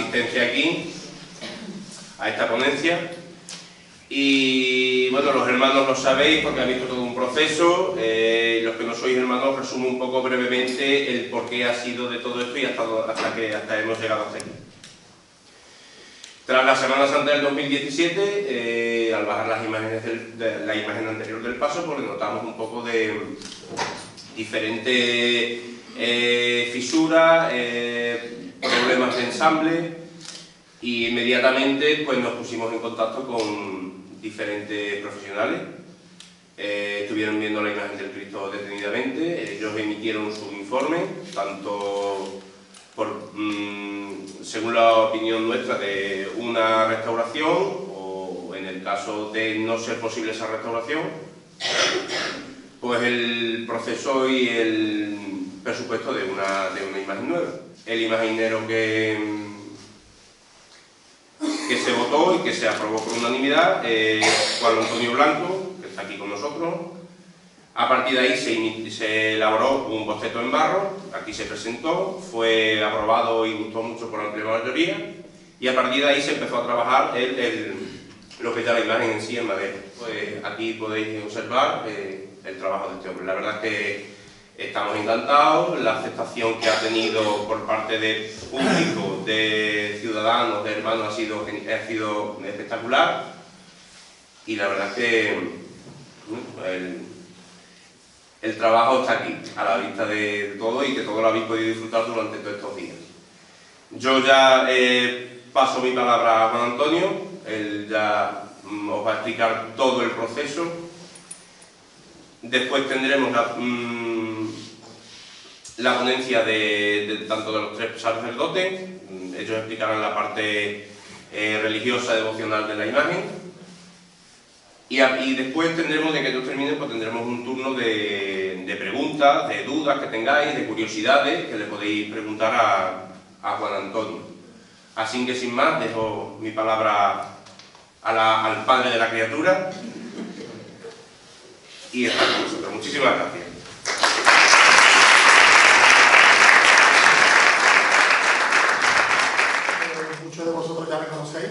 asistencia aquí, a esta ponencia. Y bueno, los hermanos lo sabéis porque habéis visto todo un proceso. Los que no sois hermanos, resumo un poco brevemente el porqué ha sido de todo esto y hasta hemos llegado hasta aquí. Tras la Semana Santa del 2017, al bajar las imágenes de la imagen anterior del paso, pues notamos un poco de diferentes fisuras, problemas de ensamble, y inmediatamente pues, nos pusimos en contacto con diferentes profesionales. Estuvieron viendo la imagen del Cristo detenidamente, ellos emitieron su informe, tanto según la opinión nuestra de una restauración o en el caso de no ser posible esa restauración, pues el proceso y el presupuesto de una imagen nueva. El imaginero que se votó y que se aprobó por unanimidad Juan Antonio Blanco, que está aquí con nosotros. A partir de ahí se elaboró un boceto en barro, aquí se presentó, fue aprobado y gustó mucho por la amplia mayoría, y a partir de ahí se empezó a trabajar lo que es la imagen en sí en madera. Pues aquí podéis observar el trabajo de este hombre. La verdad es que estamos encantados, la aceptación que ha tenido por parte del público, de ciudadanos, de hermanos, ha sido espectacular, y la verdad es que el trabajo está aquí, a la vista de todo, y que todo lo habéis podido disfrutar durante todos estos días. Yo ya paso mi palabra a Juan Antonio, él ya os va a explicar todo el proceso. Después tendremos la ponencia tanto de los tres sacerdotes, ellos explicarán la parte religiosa, devocional de la imagen. Y después tendremos, de que ellos terminen, pues tendremos un turno de preguntas, de dudas que tengáis, de curiosidades que le podéis preguntar a Juan Antonio. Así que sin más, dejo mi palabra al padre de la criatura y está con nosotros. Muchísimas gracias. Muchos de vosotros ya me conocéis,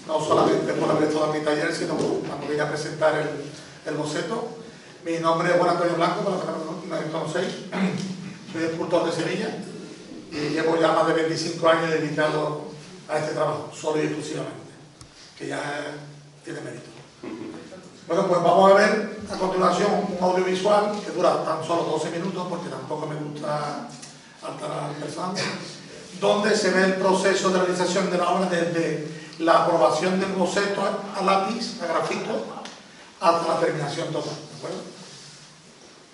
no solamente por haber estado en mi taller, sino cuando vine a presentar el boceto. Mi nombre es Juan Antonio Blanco, para los que no me conocéis. Soy escultor de Sevilla y llevo ya más de 25 años dedicado a este trabajo, solo y exclusivamente, que ya tiene mérito. Bueno, pues vamos a ver a continuación un audiovisual que dura tan solo 12 minutos, porque tampoco me gusta alterar al personaje, donde se ve el proceso de realización de la obra desde la aprobación del boceto a lápiz, a grafito, hasta la terminación total, ¿de acuerdo?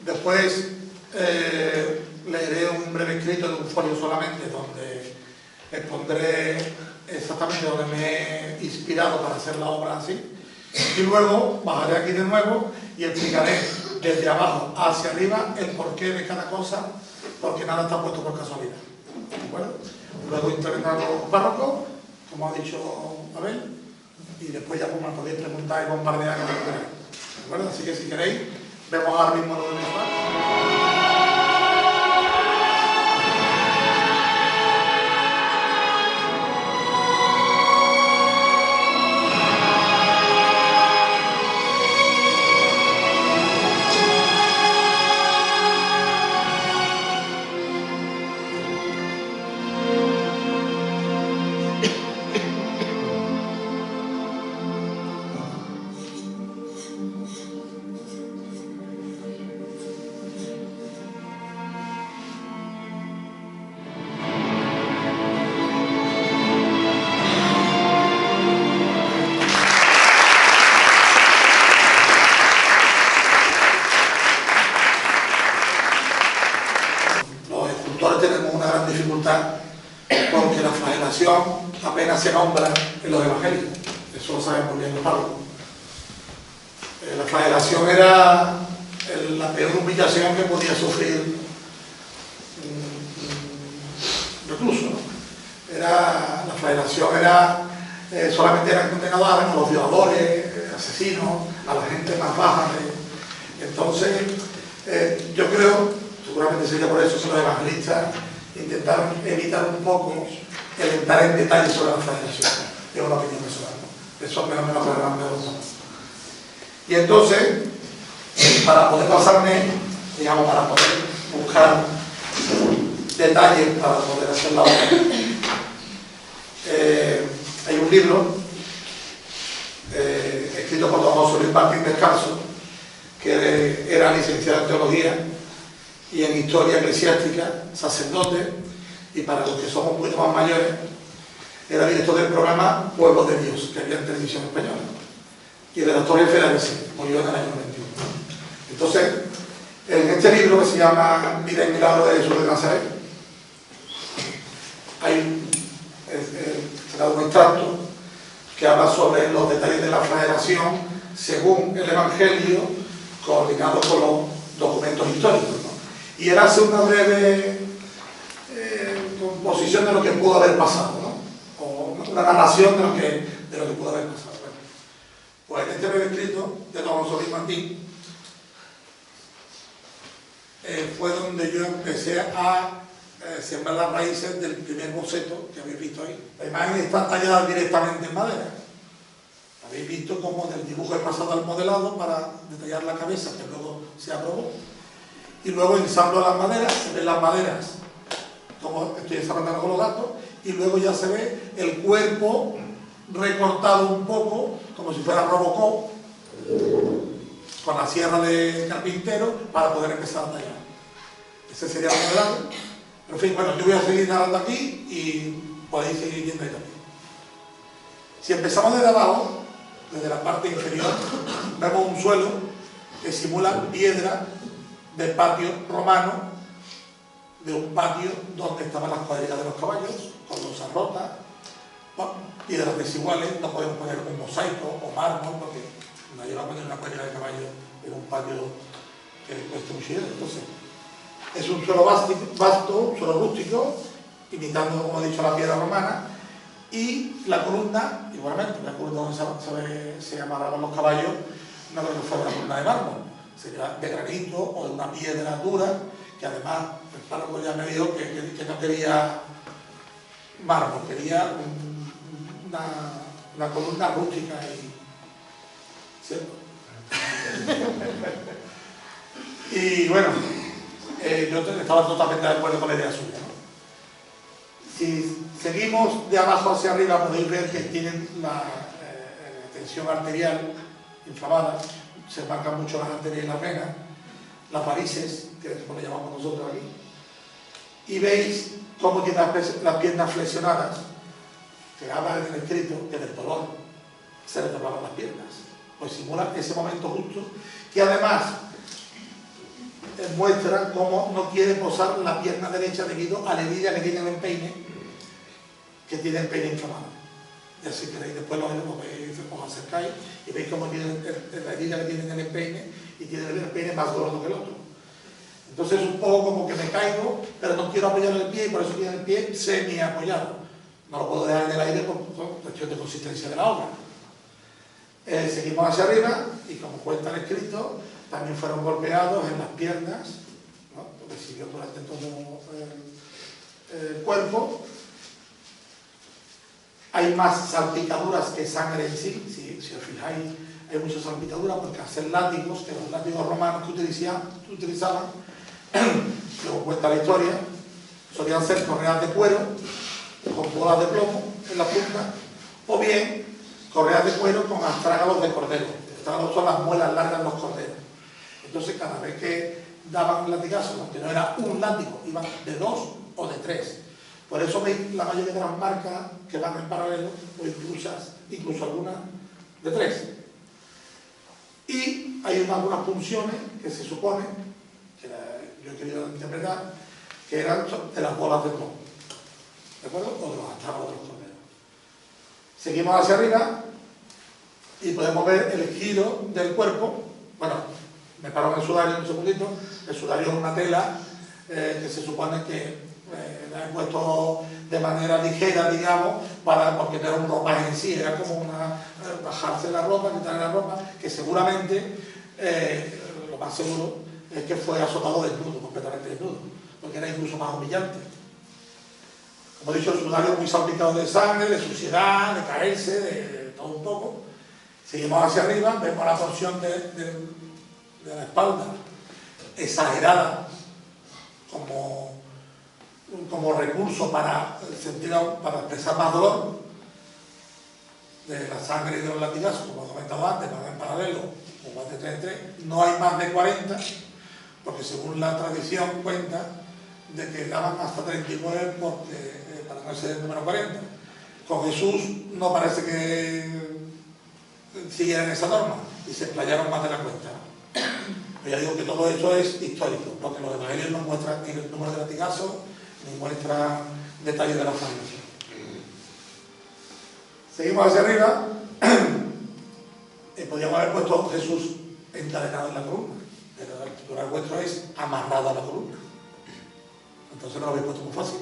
Después leeré un breve escrito de un folio solamente, donde expondré exactamente donde me he inspirado para hacer la obra así, y luego bajaré aquí de nuevo y explicaré desde abajo hacia arriba el porqué de cada cosa, porque nada está puesto por casualidad, ¿de acuerdo? Luego intervendrán los párrocos, como ha dicho Abel, y después ya pues me podéis preguntar y bombardear como queráis, ¿de acuerdo? Así que si queréis, vemos ahora mismo lo de porque la flagelación apenas se nombra en los evangelios, eso lo saben muy bien los párrocos. La flagelación era la peor humillación que podía sufrir un recluso, ¿no? La flagelación solamente eran condenados a los violadores, asesinos, a la gente más baja. Entonces, yo creo, seguramente sería por eso que los evangelistas intentaron evitar un poco el entrar en detalle sobre la flagelación. Es una opinión personal, ¿no? Eso menos me lo aclararán de los demás. Y entonces, para poder pasarme, digamos, para poder buscar detalles para poder hacer la obra, hay un libro escrito por don José Luis Martín Descalzo, que era licenciado en teología y en historia eclesiástica, sacerdote, y para los que somos un poquito más mayores, era director del programa Pueblos de Dios, que había en Televisión Española, y redactor jefe de la ABC, murió en el año 91. Entonces, en este libro que se llama Vida y Milagro de Jesús de Nazaret, hay un extracto que habla sobre los detalles de la flagelación según el Evangelio, coordinado con los documentos históricos, ¿no? Y él hace una breve composición de lo que pudo haber pasado, ¿no? O una narración de lo que pudo haber pasado. Bueno, pues en este breve escrito de don José Luis Martín fue donde yo empecé a sembrar las raíces del primer boceto que habéis visto ahí. La imagen está tallada directamente en madera. Habéis visto cómo del dibujo he pasado al modelado para detallar la cabeza, que luego se aprobó. Y luego ensamblo las maderas, se ven las maderas, como estoy ensamblando con los datos, y luego ya se ve el cuerpo recortado un poco, como si fuera Robocop, con la sierra de carpintero, para poder empezar a tallar. Ese sería el modelado. Pero en fin, bueno, yo voy a seguir narrando aquí y podéis seguir viendo ahí también. Si empezamos desde abajo, desde la parte inferior, vemos un suelo que simula piedra de patio romano, de un patio donde estaban las cuadrigas de los caballos, con losas rotas, piedras desiguales. No podemos poner un mosaico o mármol, porque no lleva a poner una cuadriga de caballo en un patio que cueste mucho dinero. Entonces, es un suelo vasto, un suelo rústico, imitando, como he dicho, la piedra romana, y la columna, igualmente, la columna donde se amarraban los caballos, no creo que fuera una columna de mármol, sería de granito o de una piedra dura, que además el párroco ya me dijo que no quería mármol, quería una columna rústica y... ¿cierto? Y bueno, yo estaba totalmente de acuerdo con la idea suya, ¿no? Si seguimos de abajo hacia arriba, podéis ver que tienen la tensión arterial inflamada, se marcan mucho las arterias y las venas, las varices, que es como le llamamos nosotros aquí, y veis cómo tiene las piernas flexionadas, que habla en el escrito que del dolor se le doblaban las piernas, pues simula ese momento justo, que además muestra cómo no quiere posar la pierna derecha debido a la herida que tiene el empeine, inflamado. Y así queréis, después lo veis, os acercáis y veis cómo tiene la herida que tiene en el empeine, y tiene el empeine más gordo que el otro. Entonces es un poco como que me caigo, pero no quiero apoyar el pie, y por eso tiene el pie semi apoyado. No lo puedo dejar en el aire por cuestión de consistencia de la obra. Seguimos hacia arriba, y como cuenta el escrito, también fueron golpeados en las piernas, ¿no? Lo que siguió durante todo el cuerpo. Hay más salpicaduras que sangre en sí, si os fijáis, hay muchas salpicaduras, porque hacer látigos, que los látigos romanos que utilizaban, luego cuenta la historia, solían ser correas de cuero, con bolas de plomo en la punta, o bien correas de cuero con astrágalos de cordero. Astrágalos son las muelas largas de los corderos. Entonces, cada vez que daban latigazos, aunque no era un látigo, iban de 2 o de 3. Por eso veis la mayoría de las marcas que van en paralelo, o incluso algunas de 3. Y hay algunas funciones que se supone, que yo he querido interpretar, que eran de las bolas de plomo, ¿de acuerdo? O de los astrágalos de los corderos. Seguimos hacia arriba y podemos ver el giro del cuerpo. Bueno, me paro en el sudario un segundito. El sudario es una tela que se supone que la he puesto de manera ligera, digamos, porque no era un ropaje en sí, era como bajarse la ropa, quitarle la ropa, que seguramente, lo más seguro, es que fue azotado desnudo, completamente desnudo, porque era incluso más humillante. Como he dicho, el sudario muy salpicado de sangre, de suciedad, de caerse, de todo un poco. Seguimos hacia arriba, vemos la porción de la espalda exagerada como recurso para expresar más dolor de la sangre y de los latigazos, como he comentado antes, para en paralelo, o más de 3 en 3. No hay más de 40, porque según la tradición cuenta de que daban hasta 39 para no ser el número 40. Con Jesús no parece que siguieran esa norma y se explayaron más de la cuenta. Pero ya digo que todo eso es histórico, porque los evangelios no muestran ni el número de latigazos ni muestran detalles de la sangre. Seguimos hacia arriba. Podríamos haber puesto Jesús encadenado en la columna, pero el titular vuestro es amarrado a la columna. Entonces no lo habéis puesto muy fácil.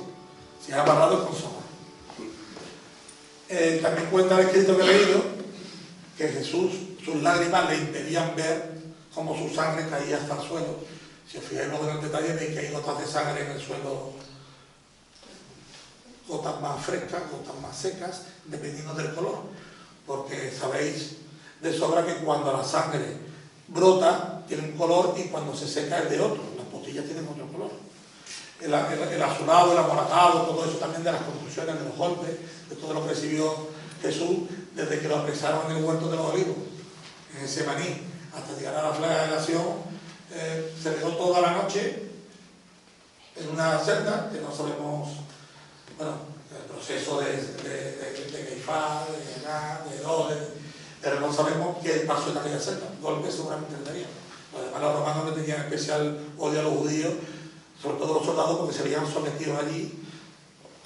Si es amarrado es con soga. También cuenta el escrito que he leído que Jesús, sus lágrimas le impedían ver cómo su sangre caía hasta el suelo. Si os fijáis luego en el detalle, veis que hay gotas de sangre en el suelo, gotas más frescas, gotas más secas, dependiendo del color. Porque sabéis de sobra que cuando la sangre brota tiene un color y cuando se seca es de otro. Las postillas tienen otro color. El azulado, el amoratado, todo eso también de las contusiones, de los golpes, de todo lo que recibió Jesús desde que lo apresaron en el huerto de los olivos, en ese maní, hasta llegar a la flagelación. Se quedó toda la noche en una celda que no sabemos, bueno, el proceso de Caifás, de Anás, de Herodes, pero no sabemos qué pasó en aquella celda. Golpes seguramente le darían. Además, los romanos le tenían especial odio a los judíos, sobre todo los soldados, porque se habían sometido allí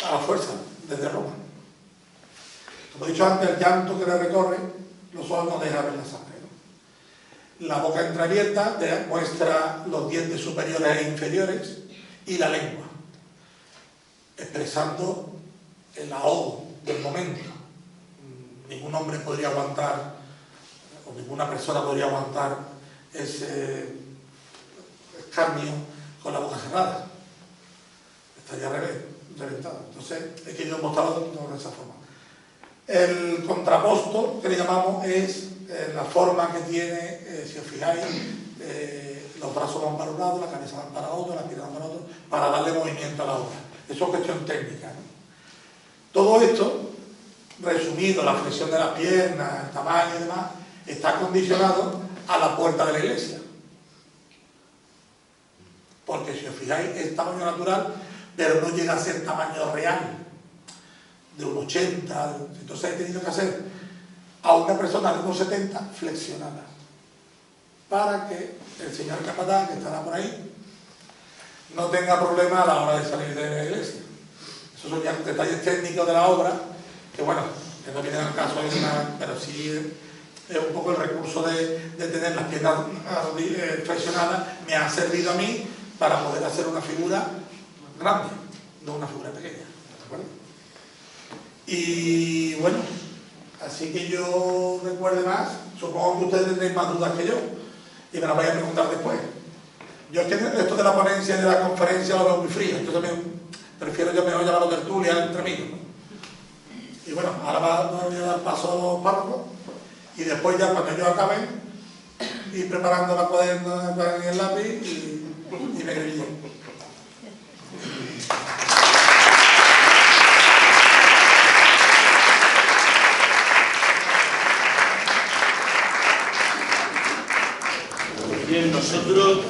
a la fuerza desde Roma. Como he dicho antes, el llanto que le recorre los ojos no deja ver la sangre, ¿no? La boca entreabierta muestra los dientes superiores e inferiores y la lengua, expresando el ahogo del momento. Ningún hombre podría aguantar, o ninguna persona podría aguantar ese escarnio con la boca cerrada. Estaría reventado. Entonces, he querido mostrarlo de esa forma. El contraposto, que le llamamos, es la forma que tiene, si os fijáis, los brazos van para un lado, la cabeza van para otro, las piernas van para otro, para darle movimiento a la obra. Eso es cuestión técnica, ¿no? Todo esto, resumido, la flexión de las piernas, el tamaño y demás, está condicionado a la puerta de la iglesia. Porque si os fijáis, es tamaño natural, pero no llega a ser tamaño real, de un 80, entonces he tenido que hacer a una persona de unos 70 flexionada, para que el señor capataz, que estará por ahí, no tenga problema a la hora de salir de la iglesia. Esos son ya detalles técnicos de la obra, que bueno, que no vienen al caso, pero sí es un poco el recurso de tener las piernas flexionadas, me ha servido a mí para poder hacer una figura grande, no una figura pequeña. ¿De acuerdo? Y bueno, así que yo recuerde más, supongo que ustedes tendréis más dudas que yo y me las vais a preguntar después. Yo es que esto de la ponencia y de la conferencia lo veo muy frío, entonces prefiero yo mejor llamarlo tertulia entre amigos, ¿no? Y bueno, ahora voy a dar paso a los párrocos y después ya cuando yo acabe ir preparando la cuaderna y el lápiz y me escribí. Bien, nosotros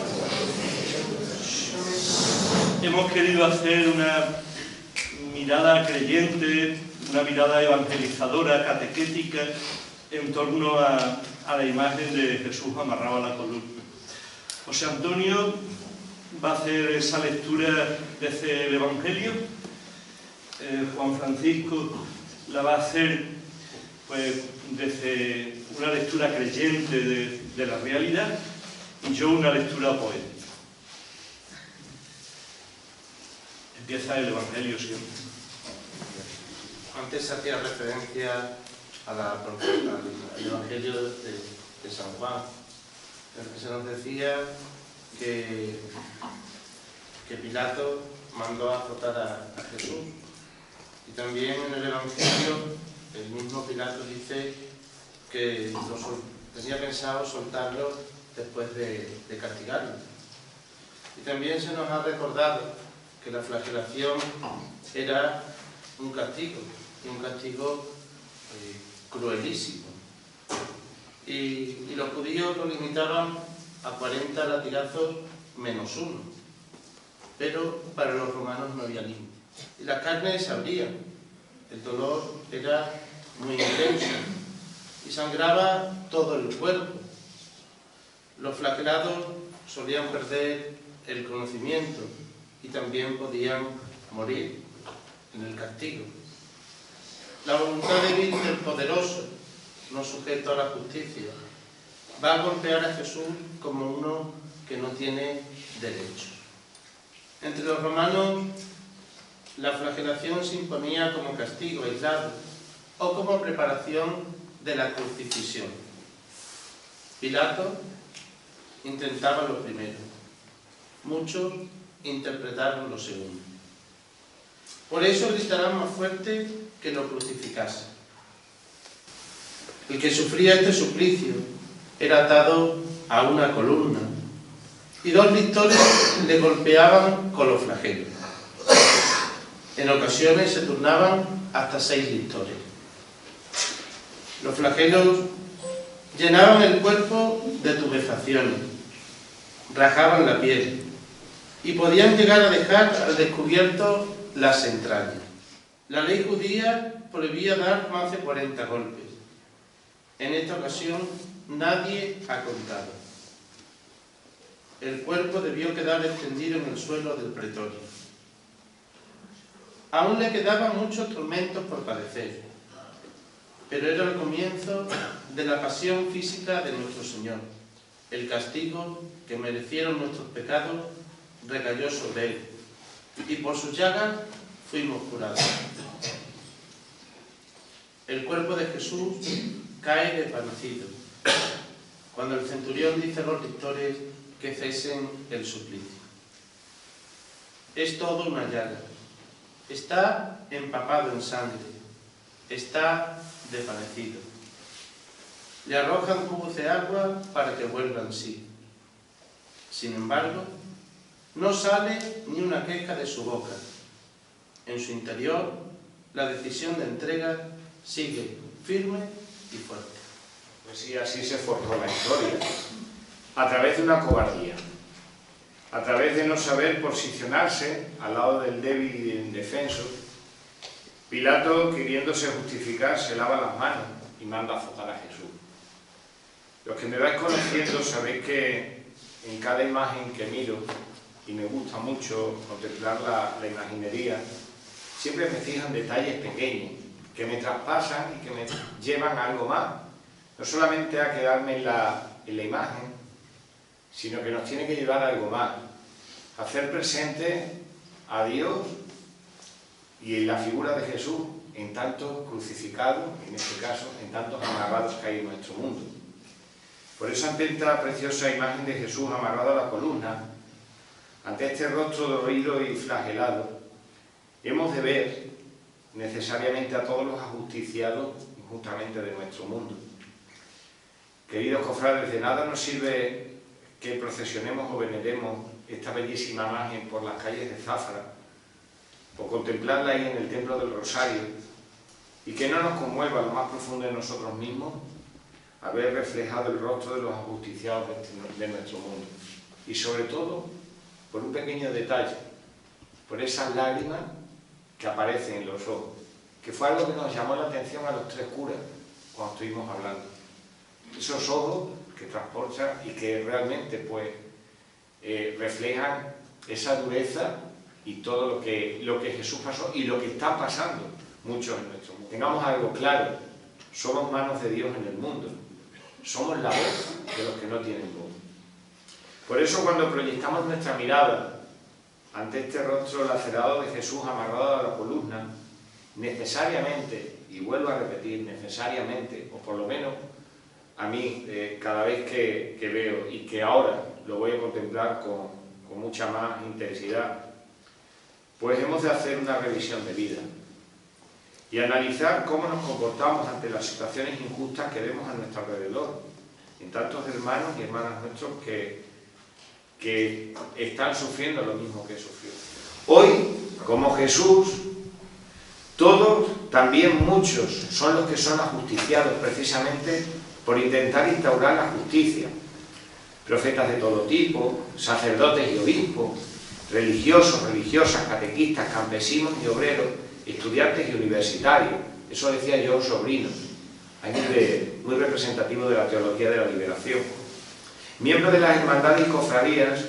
hemos querido hacer una mirada creyente, una mirada evangelizadora, catequética, en torno a la imagen de Jesús amarrado a la columna. José Antonio va a hacer esa lectura desde el Evangelio, Juan Francisco la va a hacer pues, desde una lectura creyente de la realidad, y yo una lectura poética. Empieza el Evangelio siempre. Antes hacía referencia al Evangelio de San Juan, en el que se nos decía que Pilato mandó a azotar a Jesús Y también en el Evangelio el mismo Pilato dice que tenía pensado soltarlo después de castigarlo. Y también se nos ha recordado que la flagelación era un castigo, y un castigo cruelísimo. Y los judíos lo limitaban a 40 latigazos menos uno, pero para los romanos no había límite. Y las carnes se abrían, el dolor era muy intenso y sangraba todo el cuerpo. Los flagelados solían perder el conocimiento y también podían morir en el castigo. La voluntad débil del poderoso, no sujeto a la justicia, va a golpear a Jesús como uno que no tiene derechos. Entre los romanos, la flagelación se imponía como castigo aislado o como preparación de la crucifixión. Pilato intentaba lo primero, muchos interpretaron lo segundo. Por eso gritarán más fuerte que lo crucificase. El que sufría este suplicio era atado a una columna y 2 lictores le golpeaban con los flagelos. En ocasiones se turnaban hasta 6 lictores. Los flagelos llenaban el cuerpo de tubefacciones, rajaban la piel y podían llegar a dejar al descubierto las entrañas. La ley judía prohibía dar más de 40 golpes. En esta ocasión nadie ha contado. El cuerpo debió quedar extendido en el suelo del pretorio. Aún le quedaban muchos tormentos por padecer, pero era el comienzo de la pasión física de nuestro Señor. El castigo que merecieron nuestros pecados recayó sobre Él, y por sus llagas fuimos curados. El cuerpo de Jesús cae desvanecido cuando el centurión dice a los lictores que cesen el suplicio. Es todo una llaga. Está empapado en sangre. Está desvanecido. Le arrojan cubos de agua para que vuelva en sí. Sin embargo, no sale ni una queja de su boca. En su interior, la decisión de entrega sigue firme y fuerte. Pues sí, así se forjó la historia, a través de una cobardía, a través de no saber posicionarse al lado del débil y del indefenso. Pilato, queriéndose justificar, se lava las manos y manda a azotar a Jesús. Los que me vais conociendo sabéis que en cada imagen que miro, y me gusta mucho contemplar la imaginería, siempre me fijan detalles pequeños que me traspasan y que me llevan a algo más. No solamente a quedarme en la imagen, sino que nos tiene que llevar a algo más. A hacer presente a Dios y en la figura de Jesús en tantos crucificados, en este caso, en tantos amarrados que hay en nuestro mundo. Por eso, ante esta preciosa imagen de Jesús amarrado a la columna, ante este rostro dolorido y flagelado, hemos de ver necesariamente a todos los ajusticiados injustamente de nuestro mundo. Queridos cofrades, de nada nos sirve que procesionemos o veneremos esta bellísima imagen por las calles de Zafra, o contemplarla ahí en el templo del Rosario, y que no nos conmueva lo más profundo de nosotros mismos haber reflejado el rostro de los ajusticiados de nuestro mundo. Y sobre todo, por un pequeño detalle, por esas lágrimas que aparecen en los ojos, que fue algo que nos llamó la atención a los 3 curas cuando estuvimos hablando. Esos ojos que transportan y que realmente pues reflejan esa dureza y todo lo que Jesús pasó y lo que está pasando muchos en nuestro mundo. Tengamos algo claro, somos manos de Dios en el mundo, somos la voz de los que no tienen voz. Por eso cuando proyectamos nuestra mirada ante este rostro lacerado de Jesús amarrado a la columna, necesariamente, y vuelvo a repetir, necesariamente, o por lo menos a mí, cada vez que veo y que ahora lo voy a contemplar con mucha más intensidad, pues hemos de hacer una revisión de vida. y analizar cómo nos comportamos ante las situaciones injustas que vemos a nuestro alrededor, en tantos hermanos y hermanas nuestros que están sufriendo lo mismo que sufrió. Hoy, como Jesús, todos, también muchos, son los que son ajusticiados precisamente por intentar instaurar la justicia. Profetas de todo tipo, sacerdotes y obispos, religiosos, religiosas, catequistas, campesinos y obreros, estudiantes y universitarios. Eso decía yo, sobrino, muy representativo de la teología de la liberación. Miembros de las hermandades y cofradías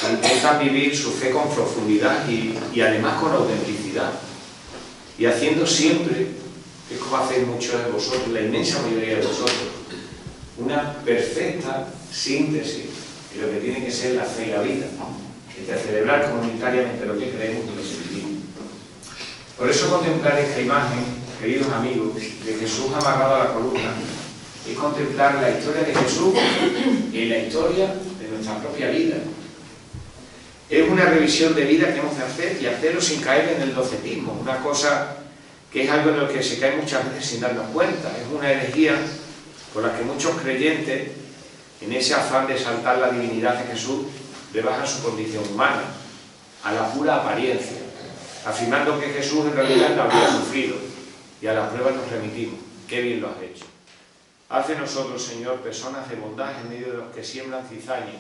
que intentan vivir su fe con profundidad y además con autenticidad. Y haciendo siempre, es como hacéis muchos de vosotros, la inmensa mayoría de vosotros, una perfecta síntesis de lo que tiene que ser la fe y la vida, de celebrar comunitariamente lo que creemos y lo sentimos. Por eso contemplar esta imagen, queridos amigos, de Jesús amarrado a la columna, es contemplar la historia de Jesús y la historia de nuestra propia vida. Es una revisión de vida que hemos de hacer y hacerlo sin caer en el docetismo, una cosa que es algo en lo que se cae muchas veces sin darnos cuenta. Es una herejía por la que muchos creyentes, en ese afán de exaltar la divinidad de Jesús, rebajan su condición humana a la pura apariencia, afirmando que Jesús en realidad no habría sufrido, y a las pruebas nos remitimos. ¡Qué bien lo has hecho! Haz de nosotros, Señor, personas de bondad en medio de los que siembran cizaña,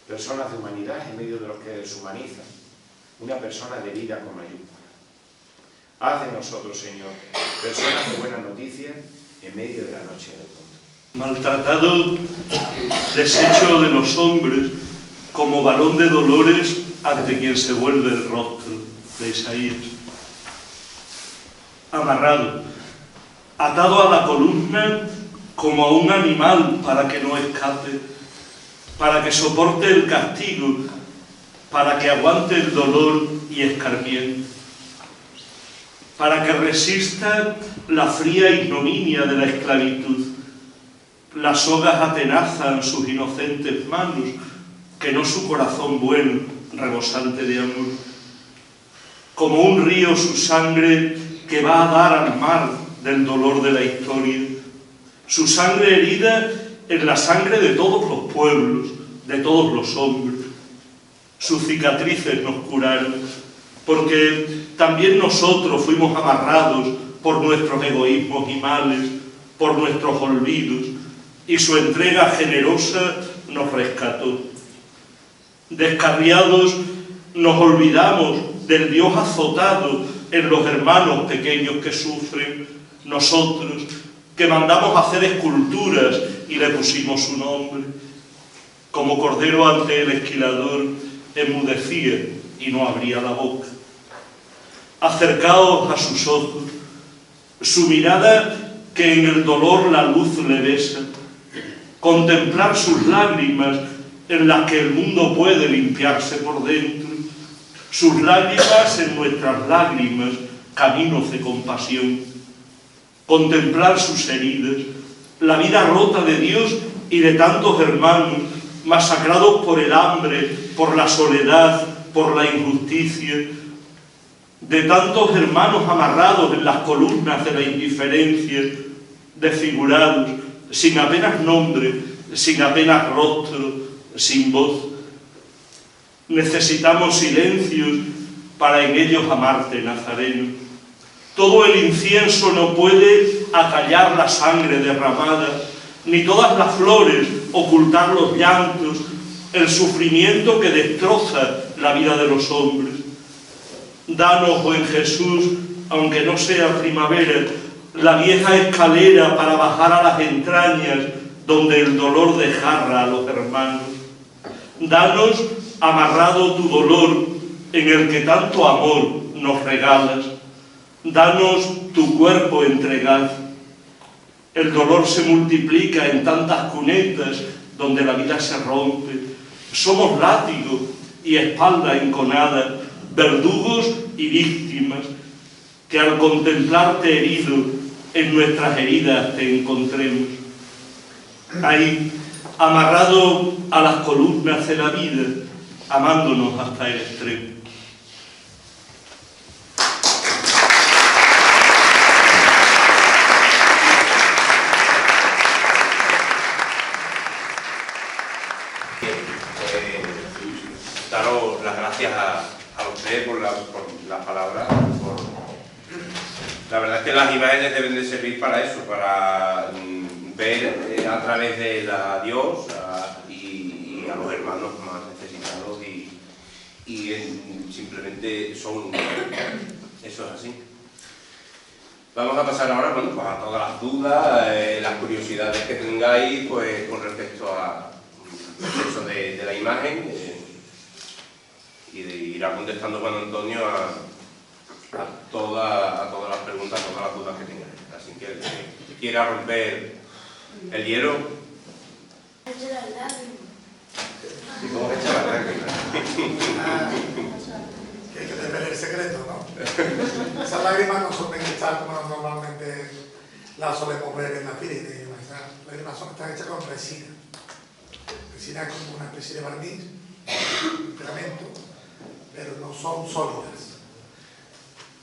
personas de humanidad en medio de los que deshumanizan, una persona de vida con mayúscula. Haz de nosotros, Señor, personas de buenas noticias en medio de la noche del mundo. Maltratado, deshecho de los hombres, como varón de dolores ante quien se vuelve el rostro, de Isaías. Amarrado, atado a la columna como a un animal para que no escape, para que soporte el castigo, para que aguante el dolor y escarmiento, para que resista la fría ignominia de la esclavitud. Las sogas atenazan sus inocentes manos, que no su corazón bueno, rebosante de amor. Como un río su sangre que va a dar al mar del dolor de la historia. Su sangre herida en la sangre de todos los pueblos, de todos los hombres. Sus cicatrices nos curaron, porque también nosotros fuimos amarrados por nuestros egoísmos y males, por nuestros olvidos, y su entrega generosa nos rescató. Descarriados nos olvidamos del Dios azotado en los hermanos pequeños que sufren, nosotros que mandamos hacer esculturas y le pusimos su nombre. Como cordero ante el esquilador, enmudecía y no abría la boca. Acercaos a sus ojos, su mirada que en el dolor la luz le besa, contemplar sus lágrimas en las que el mundo puede limpiarse por dentro, sus lágrimas en nuestras lágrimas, caminos de compasión, contemplar sus heridas, la vida rota de Dios y de tantos hermanos, masacrados por el hambre, por la soledad, por la injusticia, de tantos hermanos amarrados en las columnas de la indiferencia, desfigurados, sin apenas nombre, sin apenas rostro, sin voz. Necesitamos silencios para en ellos amarte, Nazareno. Todo el incienso no puede acallar la sangre derramada, ni todas las flores ocultar los llantos, el sufrimiento que destroza la vida de los hombres. Danos, buen Jesús, aunque no sea primavera, la vieja escalera para bajar a las entrañas donde el dolor desgarra a los hermanos. Danos, amarrado tu dolor, en el que tanto amor nos regalas. Danos tu cuerpo entregado. El dolor se multiplica en tantas cunetas donde la vida se rompe. Somos látigo y espalda enconada, verdugos y víctimas, que al contemplarte herido en nuestras heridas te encontremos. Ahí, amarrado a las columnas de la vida, amándonos hasta el extremo. daros las gracias a ustedes por las palabras. La verdad es que las imágenes deben de servir para eso, para ver a través de a Dios y a los hermanos más necesitados y simplemente son... Eso es así. Vamos a pasar ahora, bueno, pues a todas las dudas, las curiosidades que tengáis pues, con respecto al proceso de la imagen y de irá contestando Juan Antonio a todas las preguntas, a todas las dudas que tengáis. Así que el que quiera romper el hielo. ¿Y cómo echa las lágrimas? Que hay que tener el secreto, ¿no? Esas lágrimas no son de cristal como normalmente las solemos ver en la piel. Esas lágrimas están hechas con resina. Resina es como una especie de barniz, un pegamento, pero no son sólidas.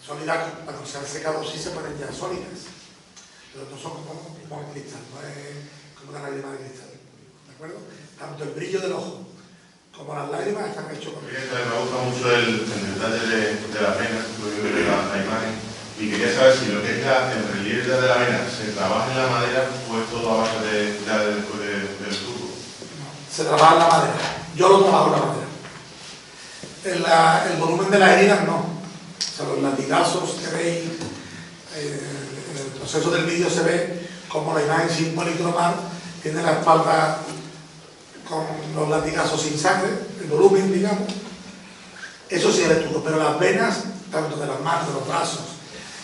Sólidas, cuando se han secado sí se ponen ya sólidas, pero no son como un cristal, no es como una lágrima de cristal, ¿de acuerdo? Tanto el brillo del ojo como las lágrimas están hechos con cristal. Me gusta mucho el detalle de la vena, lo que veo la imagen, y quería saber si lo que es el relieve de la vena se trabaja en la madera o es todo a base del tubo. Se trabaja en la madera, yo lo trabajo en la madera. El volumen de las heridas no. O sea, los latigazos que veis, en el proceso del vídeo se ve como la imagen sin policromar tiene la espalda con los latigazos sin sangre, el volumen, digamos. Eso sí es el tubo, pero las venas, tanto de las manos, de los brazos,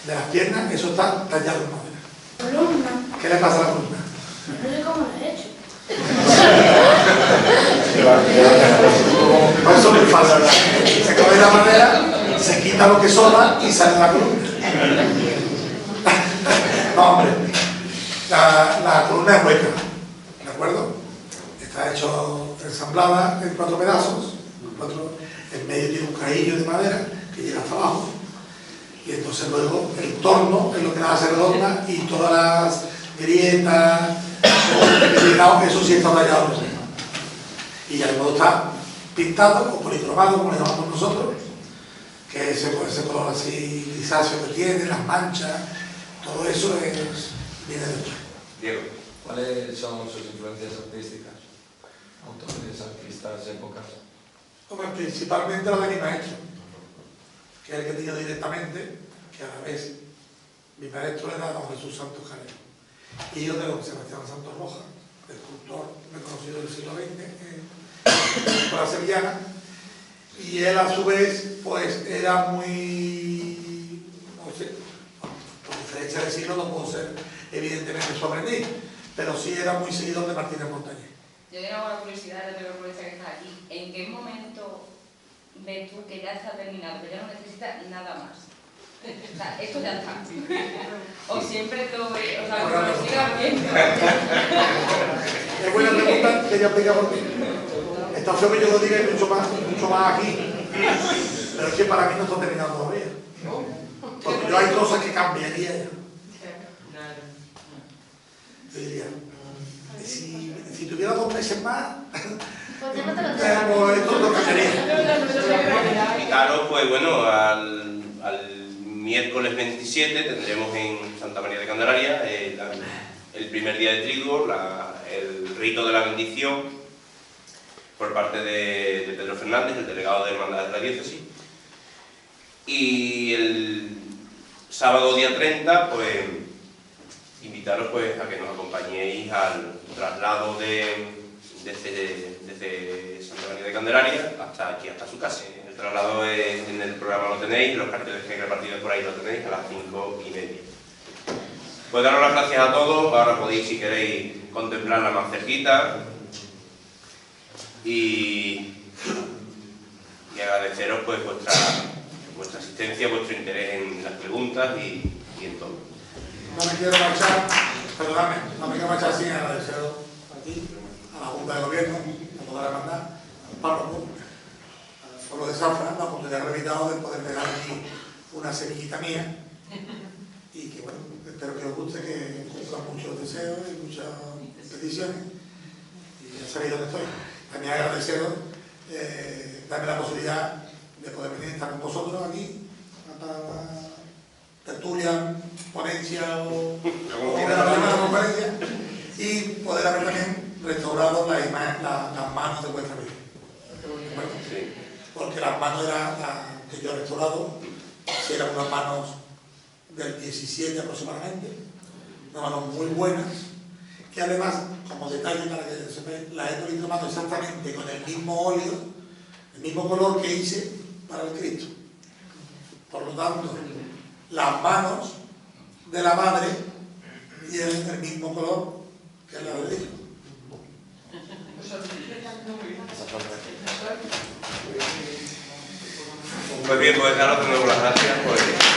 de las piernas, eso está tallado en madera. ¿Columna? ¿Qué le pasa a la columna? No sé cómo lo he hecho. Pues eso es muy fácil. Se coge la madera, se quita lo que sobra y sale la columna. No, hombre. La columna es hueca, ¿de acuerdo? Está hecho ensamblada en 4 pedazos. En medio tiene un cajillo de madera que llega hasta abajo. Y entonces luego el torno es lo que la hace redonda y todas las grietas, eso sí está tallado. Y ya luego está pintado o policromado, como le llamamos nosotros, que es ese color así grisáceo que tiene, las manchas, todo eso viene después. Diego. ¿Cuáles son sus influencias artísticas? Autores, artistas, épocas. Como principalmente la de mi maestro, que es el que tenía directamente, que a la vez mi maestro era don Jesús Santos Jalero. Y yo de don Sebastián Santos Rojas, escultor reconocido del siglo XX, en la escuela sevillana. Y él a su vez, pues era muy, no sé, por diferencia de siglo no puedo ser evidentemente su aprendiz, pero sí era muy seguidor de Martínez Montañés. Yo tengo una curiosidad, ya tengo curiosidad que estás aquí. ¿En qué momento ves tú que ya está terminado, que ya no necesitas nada más? O sea, esto ya está. O siempre todo, o sea, como lo sigas viendo. Es buena pregunta que ella explica por qué. Está feo que yo lo diga mucho más aquí, pero es que para mí no está terminado todavía. Porque yo hay cosas que cambiaría ya. Yo diría, si tuviera 2 meses más, Pues ya no te lo pues esto lo cambiaría. Y claro, pues bueno, al miércoles 27 tendremos en Santa María de Candelaria el primer día de triduo, el rito de la bendición por parte de Pedro Fernández, el delegado de Hermandad de la Diócesis. Y el sábado día 30, pues invitaros pues a que nos acompañéis al traslado desde Santa María de Candelaria hasta aquí, hasta su casa. El traslado en el programa lo tenéis, los carteles que hay repartidos por ahí lo tenéis a las 5:30. Pues daros las gracias a todos, ahora podéis, si queréis, contemplarla más cerquita y agradeceros pues vuestra asistencia, vuestro interés en las preguntas y en todo. No me quiero marchar, perdóname, no me quiero marchar sin agradecer a ti, a la Junta de Gobierno, a toda la hermandad, al párroco, al pueblo de Zafra, la oportunidad que me he dado de poder dejar aquí una semillita mía y que bueno, espero que os guste, que cumplan muchos deseos y muchas peticiones y ya sabéis dónde estoy. También agradeceros darme la posibilidad de poder venir a estar con vosotros aquí para la tertulia, ponencia o una conferencia, y poder haber también restaurado las manos de vuestra vida. Sí. Porque las manos que yo he restaurado eran unas manos del 17 aproximadamente, unas manos muy buenas, que además, como detalle para que sepáis, las he policromado exactamente con el mismo óleo, el mismo color que hice para el Cristo. Por lo tanto, las manos de la madre tienen el mismo color que la del hijo. Pues bien, pues daros de nuevo las gracias por el